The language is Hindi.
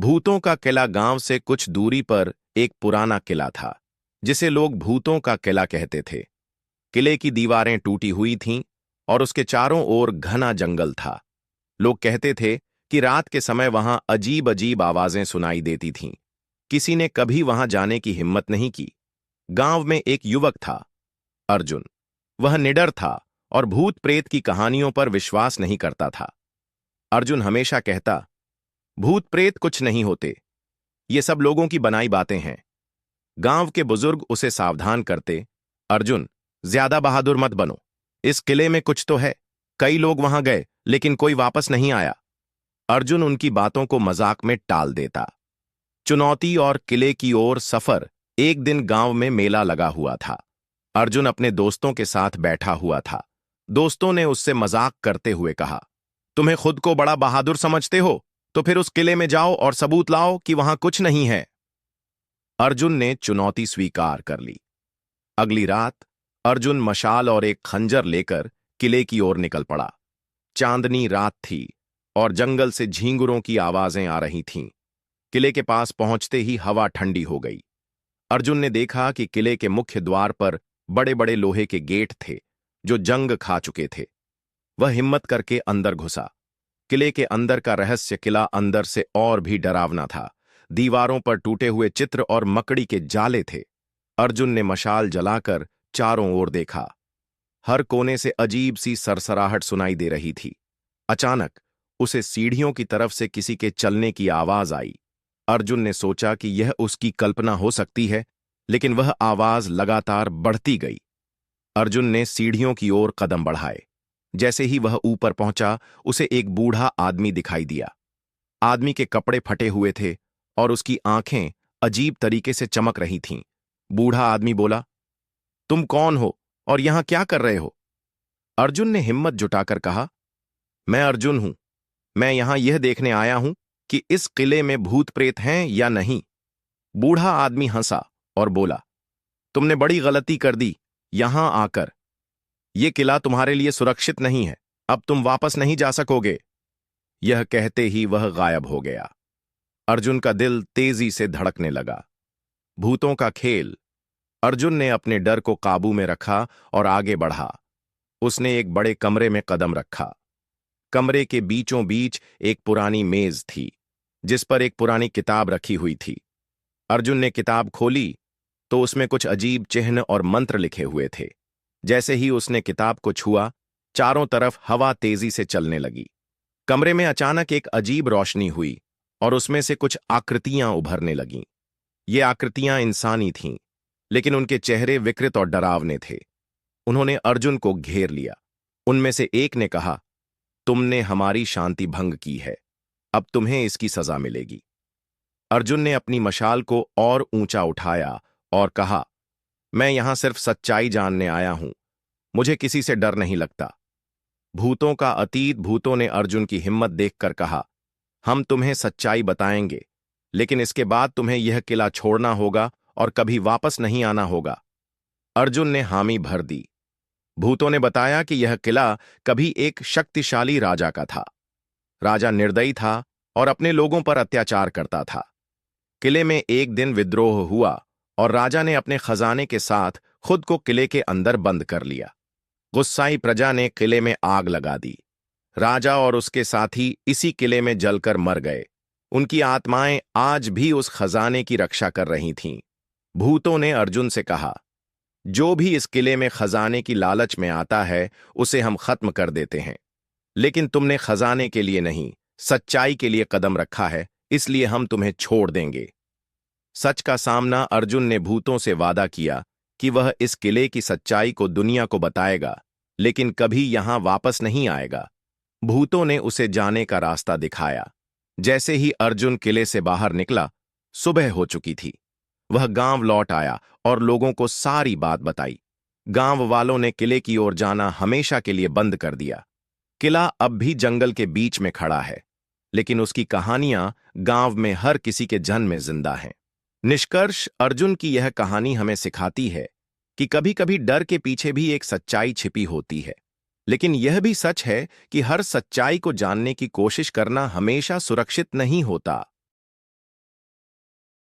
भूतों का किला गांव से कुछ दूरी पर एक पुराना किला था, जिसे लोग भूतों का किला कहते थे। किले की दीवारें टूटी हुई थीं और उसके चारों ओर घना जंगल था। लोग कहते थे कि रात के समय वहां अजीब अजीब आवाजें सुनाई देती थीं। किसी ने कभी वहां जाने की हिम्मत नहीं की। गांव में एक युवक था, अर्जुन। वह निडर था और भूत प्रेत की कहानियों पर विश्वास नहीं करता था। अर्जुन हमेशा कहता, भूत प्रेत कुछ नहीं होते, ये सब लोगों की बनाई बातें हैं। गांव के बुजुर्ग उसे सावधान करते, अर्जुन, ज्यादा बहादुर मत बनो। इस किले में कुछ तो है। कई लोग वहां गए लेकिन कोई वापस नहीं आया। अर्जुन उनकी बातों को मजाक में टाल देता। चुनौती और किले की ओर सफर। एक दिन गांव में मेला लगा हुआ था। अर्जुन अपने दोस्तों के साथ बैठा हुआ था। दोस्तों ने उससे मजाक करते हुए कहा, तुम्हें खुद को बड़ा बहादुर समझते हो, तो फिर उस किले में जाओ और सबूत लाओ कि वहां कुछ नहीं है। अर्जुन ने चुनौती स्वीकार कर ली। अगली रात अर्जुन मशाल और एक खंजर लेकर किले की ओर निकल पड़ा। चांदनी रात थी और जंगल से झींगुरों की आवाजें आ रही थीं। किले के पास पहुंचते ही हवा ठंडी हो गई। अर्जुन ने देखा कि किले के मुख्य द्वार पर बड़े बड़े लोहे के गेट थे, जो जंग खा चुके थे। वह हिम्मत करके अंदर घुसा। किले के अंदर का रहस्य किला अंदर से और भी डरावना था। दीवारों पर टूटे हुए चित्र और मकड़ी के जाले थे। अर्जुन ने मशाल जलाकर चारों ओर देखा। हर कोने से अजीब सी सरसराहट सुनाई दे रही थी। अचानक उसे सीढ़ियों की तरफ से किसी के चलने की आवाज आई। अर्जुन ने सोचा कि यह उसकी कल्पना हो सकती है, लेकिन वह आवाज लगातार बढ़ती गई। अर्जुन ने सीढ़ियों की ओर कदम बढ़ाए। जैसे ही वह ऊपर पहुंचा, उसे एक बूढ़ा आदमी दिखाई दिया। आदमी के कपड़े फटे हुए थे और उसकी आंखें अजीब तरीके से चमक रही थीं। बूढ़ा आदमी बोला, तुम कौन हो और यहां क्या कर रहे हो? अर्जुन ने हिम्मत जुटाकर कहा, मैं अर्जुन हूं। मैं यहां यह देखने आया हूं कि इस किले में भूत प्रेत हैं या नहीं। बूढ़ा आदमी हंसा और बोला, तुमने बड़ी गलती कर दी यहां आकर। यह किला तुम्हारे लिए सुरक्षित नहीं है। अब तुम वापस नहीं जा सकोगे। यह कहते ही वह गायब हो गया। अर्जुन का दिल तेजी से धड़कने लगा। भूतों का खेल। अर्जुन ने अपने डर को काबू में रखा और आगे बढ़ा। उसने एक बड़े कमरे में कदम रखा। कमरे के बीचों बीच एक पुरानी मेज थी, जिस पर एक पुरानी किताब रखी हुई थी। अर्जुन ने किताब खोली तो उसमें कुछ अजीब चिन्ह और मंत्र लिखे हुए थे। जैसे ही उसने किताब को छुआ, चारों तरफ हवा तेजी से चलने लगी। कमरे में अचानक एक अजीब रोशनी हुई और उसमें से कुछ आकृतियां उभरने लगीं। ये आकृतियां इंसानी थीं, लेकिन उनके चेहरे विकृत और डरावने थे। उन्होंने अर्जुन को घेर लिया। उनमें से एक ने कहा, तुमने हमारी शांति भंग की है, अब तुम्हें इसकी सजा मिलेगी। अर्जुन ने अपनी मशाल को और ऊंचा उठाया और कहा, मैं यहां सिर्फ सच्चाई जानने आया हूं। मुझे किसी से डर नहीं लगता। भूतों का अतीत। भूतों ने अर्जुन की हिम्मत देखकर कहा, हम तुम्हें सच्चाई बताएंगे, लेकिन इसके बाद तुम्हें यह किला छोड़ना होगा और कभी वापस नहीं आना होगा। अर्जुन ने हामी भर दी। भूतों ने बताया कि यह किला कभी एक शक्तिशाली राजा का था। राजा निर्दयी था और अपने लोगों पर अत्याचार करता था। किले में एक दिन विद्रोह हुआ और राजा ने अपने खजाने के साथ खुद को किले के अंदर बंद कर लिया। गुस्साई प्रजा ने किले में आग लगा दी। राजा और उसके साथी इसी किले में जलकर मर गए। उनकी आत्माएं आज भी उस खजाने की रक्षा कर रही थीं। भूतों ने अर्जुन से कहा, जो भी इस किले में खजाने की लालच में आता है, उसे हम खत्म कर देते हैं। लेकिन तुमने खजाने के लिए नहीं, सच्चाई के लिए कदम रखा है, इसलिए हम तुम्हें छोड़ देंगे। सच का सामना। अर्जुन ने भूतों से वादा किया कि वह इस किले की सच्चाई को दुनिया को बताएगा, लेकिन कभी यहां वापस नहीं आएगा। भूतों ने उसे जाने का रास्ता दिखाया। जैसे ही अर्जुन किले से बाहर निकला, सुबह हो चुकी थी। वह गांव लौट आया और लोगों को सारी बात बताई। गांव वालों ने किले की ओर जाना हमेशा के लिए बंद कर दिया। किला अब भी जंगल के बीच में खड़ा है, लेकिन उसकी कहानियां गांव में हर किसी के जन में जिंदा हैं। निष्कर्ष, अर्जुन की यह कहानी हमें सिखाती है कि कभी-कभी डर के पीछे भी एक सच्चाई छिपी होती है, लेकिन यह भी सच है कि हर सच्चाई को जानने की कोशिश करना हमेशा सुरक्षित नहीं होता।